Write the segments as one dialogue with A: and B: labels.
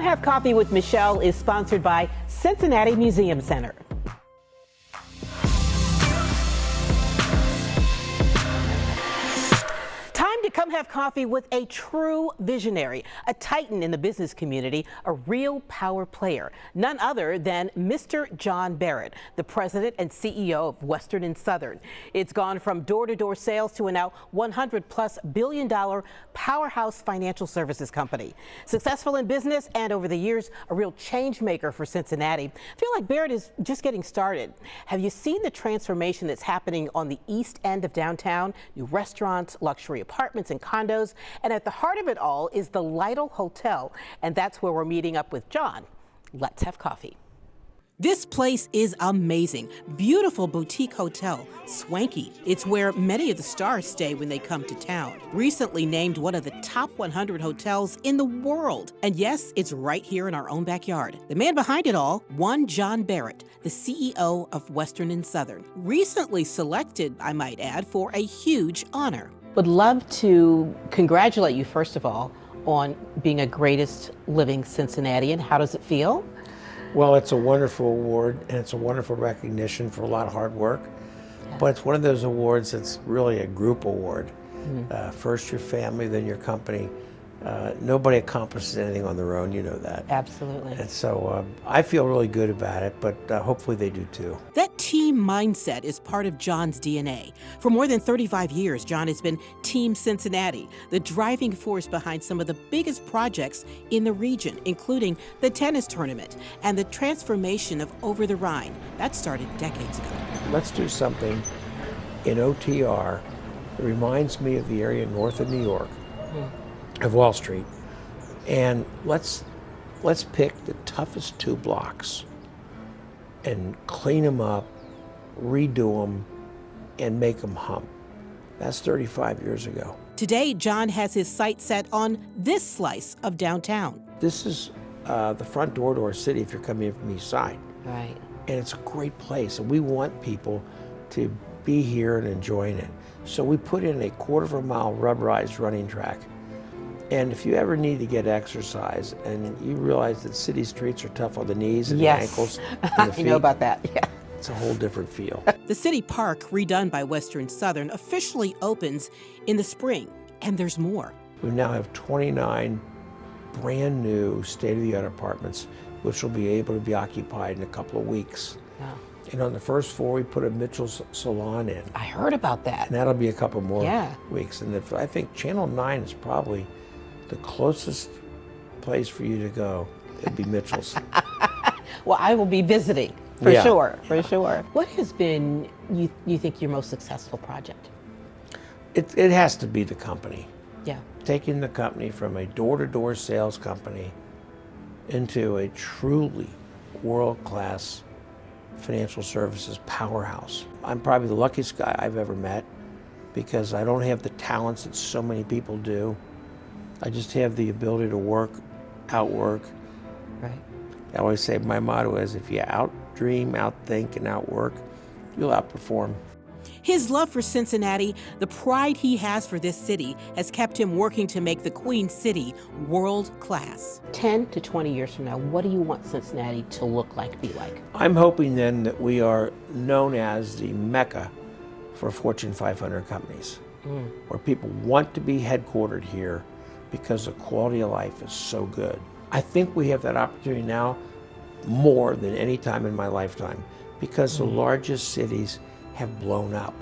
A: Have Coffee with Michelle is sponsored by Cincinnati Museum Center. Time to come have coffee with a true visionary, a titan in the business community, a real power player, none other than Mr. John Barrett, the president and CEO of Western and Southern. It's gone from door-to-door sales to a now $100+ billion powerhouse financial services company. Successful in business and over the years, a real change maker for Cincinnati. I feel like Barrett is just getting started. Have you seen the transformation that's happening on the east end of downtown? New restaurants, luxury apartments and condos, and at the heart of it all is the Lytle Hotel, and that's where we're meeting up with John. Let's have coffee. This place is amazing. Beautiful boutique hotel, swanky. It's where many of the stars stay when they come to town. Recently named one of the top 100 hotels in the world. And yes, it's right here in our own backyard. The man behind it all, one John Barrett, the CEO of Western and Southern. Recently selected, I might add, for a huge honor. Would love to congratulate you, first of all, on being a greatest living Cincinnatian. How does it feel?
B: Well, it's a wonderful award, and it's a wonderful recognition for a lot of hard work. Yeah. But it's one of those awards that's really a group award. Mm-hmm. First your family, then your company. Nobody accomplishes anything on their own, you know that.
A: Absolutely.
B: And so I feel really good about it, but hopefully they do too.
A: That team mindset is part of John's DNA. For more than 35 years, John has been Team Cincinnati, the driving force behind some of the biggest projects in the region, including the tennis tournament and the transformation of Over the Rhine. That started decades ago.
B: Let's do something in OTR that reminds me of the area north of New York. Of Wall Street, and let's pick the toughest 2 blocks and clean them up, redo them, and make them hum. That's 35 years ago. Today, John has his sights set on this slice of downtown. This is the front door to our city if you're coming in from the east side. Right. And it's a great place, and we want people to be here and enjoying it. So we put in a 1/4 mile rubberized running track. And if you ever need to get exercise and you realize that city streets are tough on the knees and the ankles and the feet,
A: I know about that, yeah.
B: It's a whole different feel. The city park, redone by Western Southern, officially opens in the spring, and there's more. We now have 29 brand new state-of-the-art apartments, which will be able to be occupied in a couple of weeks. Wow. And on the first floor, we put a Mitchell's salon in. I heard about that. And that'll be a couple more weeks. And I think Channel 9 is probably the closest place for you to go. It'd be Mitchell's. Well, I will be visiting for sure. What has been, you think, your most successful project? It has to be the company. Yeah. Taking the company from a door-to-door sales company into a truly world-class financial services powerhouse. I'm probably the luckiest guy I've ever met because I don't have the talents that so many people do. I just have the ability to outwork. Right. I always say my motto is if you outdream, outthink, and outwork, you'll outperform. His love for Cincinnati, the pride he has for this city, has kept him working to make the Queen City world class. 10 to 20 years from now, what do you want Cincinnati to look like, be like? I'm hoping then that we are known as the Mecca for Fortune 500 companies, where people want to be headquartered here because the quality of life is so good. I think we have that opportunity now more than any time in my lifetime because the largest cities have blown up.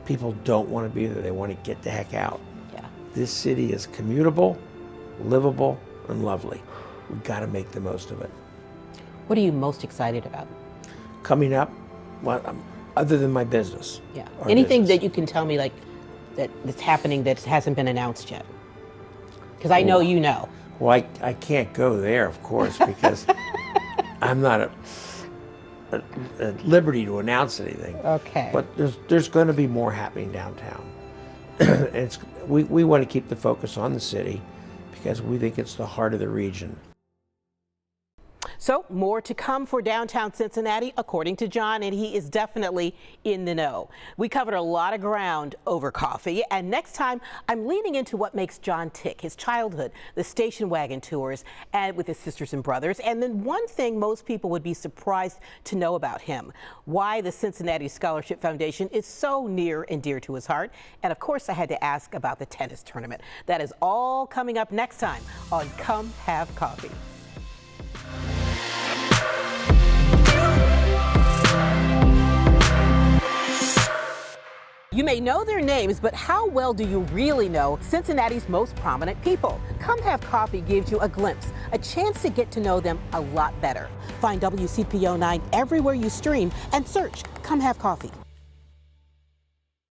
B: People don't want to be there, they want to get the heck out. Yeah. This city is commutable, livable, and lovely. We've got to make the most of it. What are you most excited about? Coming up, well, other than my business. Yeah. Anything that you can tell me like that's happening that hasn't been announced yet? Because I know you know. Well, I can't go there, of course, because I'm not at liberty to announce anything. Okay. But there's going to be more happening downtown. We want to keep the focus on the city because we think it's the heart of the region. So
A: So more to come for downtown Cincinnati, according to John, and he is definitely in the know. We covered a lot of ground over coffee, and next time I'm leaning into what makes John tick, his childhood, the station wagon tours, and with his sisters and brothers, and then one thing most people would be surprised to know about him, why the Cincinnati Scholarship Foundation is so near and dear to his heart, and of course I had to ask about the tennis tournament. That is all coming up next time on Come Have Coffee. You may know their names, but how well do you really know Cincinnati's most prominent people? Come Have Coffee gives you a glimpse, a chance to get to know them a lot better. Find WCPO 9 everywhere you stream and search Come Have Coffee.